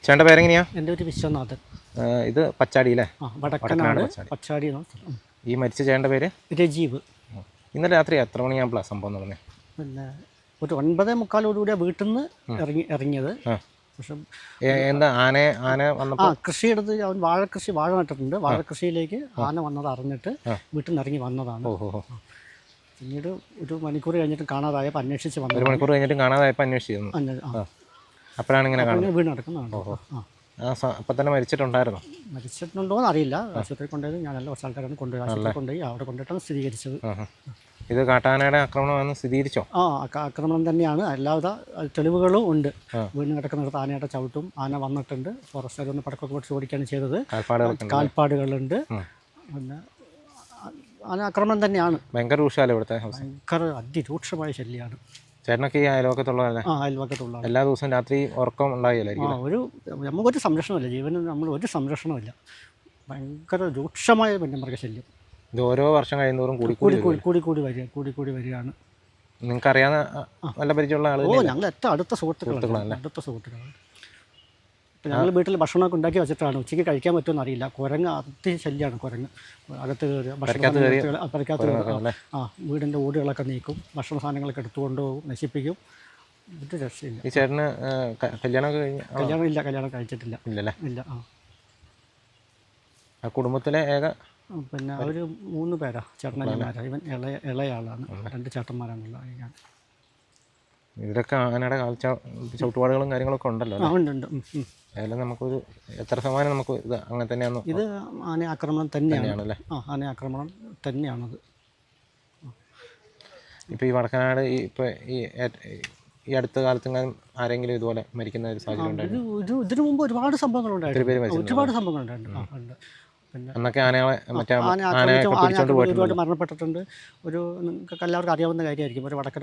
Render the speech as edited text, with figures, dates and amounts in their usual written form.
ചേട്ടൻ്റെ പേരെങ്ങനെയാ? എൻ്റെ ഒരു വിശ്വനാഥൻ. ഇത് പച്ചാടി അല്ലേ? വടക്കനാട് പച്ചാടി. ഈ മരിച്ച ചേട്ടൻ്റെ പേര് രജീവ്. ഇന്നലെ രാത്രി എത്ര മണിയാകുമ്പോഴാണ് സംഭവം നടന്നത്? പിന്നെ ഒരു 9:45 വീട്ടിൽ നിന്ന് ഇറങ്ങിയത്. പക്ഷെ എന്താ ആന വന്നപ്പോൾ കൃഷിയെടുത്ത് അവൻ വാഴ നട്ടിട്ടുണ്ട്. വാഴക്കൃഷിയിലേക്ക് ആന വന്നത് അറിഞ്ഞിട്ട് വീട്ടിൽ നിന്ന് ഇറങ്ങി വന്നതാണ്. പിന്നീട് ഒരു മണിക്കൂർ കഴിഞ്ഞിട്ട് കാണാതായപ്പോൾ അന്വേഷിച്ച് വന്നു. 1 മണിക്കൂർ കഴിഞ്ഞിട്ട് കാണാതായപ്പോൾ അന്വേഷിച്ചിരുന്നു. അപ്പോഴാണ് ഇങ്ങനെ കാണുന്നത്. വീട് നടക്കുന്നതാണ്. അപ്പം തന്നെ മരിച്ചിട്ടുണ്ടായിരുന്നോ? മരിച്ചിട്ടുണ്ടോ എന്ന് അറിയില്ല. ആശുപത്രി കൊണ്ടുപോയത് ഞാനല്ല, കുറച്ച് ആൾക്കാരാണ് കൊണ്ടുപോയി. അവിടെ കൊണ്ടിട്ടാണ് സ്ഥിരീകരിച്ചത്. ഇത് കാട്ടാനയുടെ ആക്രമണമാണെന്ന് സ്ഥിരീകരിച്ചോ? ആക്രമണം തന്നെയാണ്. അല്ലാതെ തെളിവുകളും ഉണ്ട്. വീണ് കിടക്കുന്നിടത്ത് ആനയുടെ ചവിട്ടും ആന വന്നിട്ടുണ്ട്. ഫോറസ്റ്റുകാർ ഒന്ന് പടക്കൊക്കെ പൊടിച്ച് ഓടിക്കുകയാണ് ചെയ്തത്. കാൽപ്പാടുകളുണ്ട്. പിന്നെ ആന ആക്രമണം തന്നെയാണ്. ഭയങ്കര രൂക്ഷമല്ലേ ഇവിടുത്തെ? ഭയങ്കര അതിരൂക്ഷമായ ശല്യമാണ്. ചേട്ടനൊക്കെ ഈ അയൽവക്കത്തുള്ളതല്ലേ? അയൽവക്കത്തുള്ള എല്ലാ ദിവസവും രാത്രി ഉറക്കം ഉണ്ടായില്ലായിരിക്കും? നമുക്കൊരു സംരക്ഷണമില്ല, ജീവന് നമ്മൾ ഒരു സംരക്ഷണമില്ല. ഭയങ്കര രൂക്ഷമായ വന്യമൃഗശല്യം. ഇത് ഓരോ വർഷം കഴിയുന്നതോറും കൂടി വരികയാണ്. നിങ്ങൾക്ക് അറിയാവുന്ന നല്ല പരിചയമുള്ള ആളുകൾ? ഞങ്ങൾ ഏറ്റവും അടുത്ത സുഹൃത്തുക്കളാണ്. ഇപ്പം ഞങ്ങൾ വീട്ടിൽ ഭക്ഷണമൊക്കെ ഉണ്ടാക്കി വെച്ചിട്ടാണ്. ഉച്ചയ്ക്ക് കഴിക്കാൻ പറ്റുമെന്ന് അറിയില്ല. കുരങ്ങ് അതിശല്യമാണ്. കുരങ്ങ് അകത്ത് കയറുക, ഭക്ഷണം വീടിൻ്റെ ഓടുകളൊക്കെ നീക്കും, ഭക്ഷണ സാധനങ്ങളൊക്കെ എടുത്തുകൊണ്ട് പോകും, നശിപ്പിക്കും. ഒരു രക്ഷയില്ല. ഈ ചേട്ടന് കല്യാണം ഇല്ല, കല്യാണം കഴിച്ചിട്ടില്ല. ഇല്ലല്ലേ? ഇല്ല. കുടുംബത്തിലെ ഏക പിന്നെ അവർ 3 പേരാ ചേട്ടനന്മാരാണ്. ഇവൻ ഇളയാളാണ്. 2 ചേട്ടന്മാരാണുള്ള. ഇതിലൊക്കെ ആനയുടെ ചവിട്ടുപാടുകളും കാര്യങ്ങളൊക്കെ ഉണ്ടല്ലോ? ഉണ്ട്. അതിൽ നമുക്കൊരു എത്ര ശതമാനം നമുക്ക് ഇത് അങ്ങനെ തന്നെയാണ്? ഇത് ആന ആക്രമണം തന്നെയാണല്ലേ? ആന ആക്രമണം തന്നെയാണത്. ഇപ്പോൾ ഈ വടക്കനാട് ഇപ്പോൾ ഈ അടുത്ത കാലത്തെങ്ങാനും ആരെങ്കിലും ഇതുപോലെ മരിക്കുന്ന ഒരു സാഹചര്യം ഉണ്ടായിരുന്നു? ഇതിനു മുമ്പ് ഒരുപാട് സംഭവങ്ങളുണ്ടായിരുന്നു. പിന്നെ അന്നൊക്കെ ആനകളെ ഒരുപാട് മരണപ്പെട്ടിട്ടുണ്ട്. ഒരു നിങ്ങൾക്ക് എല്ലാവർക്കും അറിയാവുന്ന കാര്യമായിരിക്കും. ഒരു വടക്കനാട്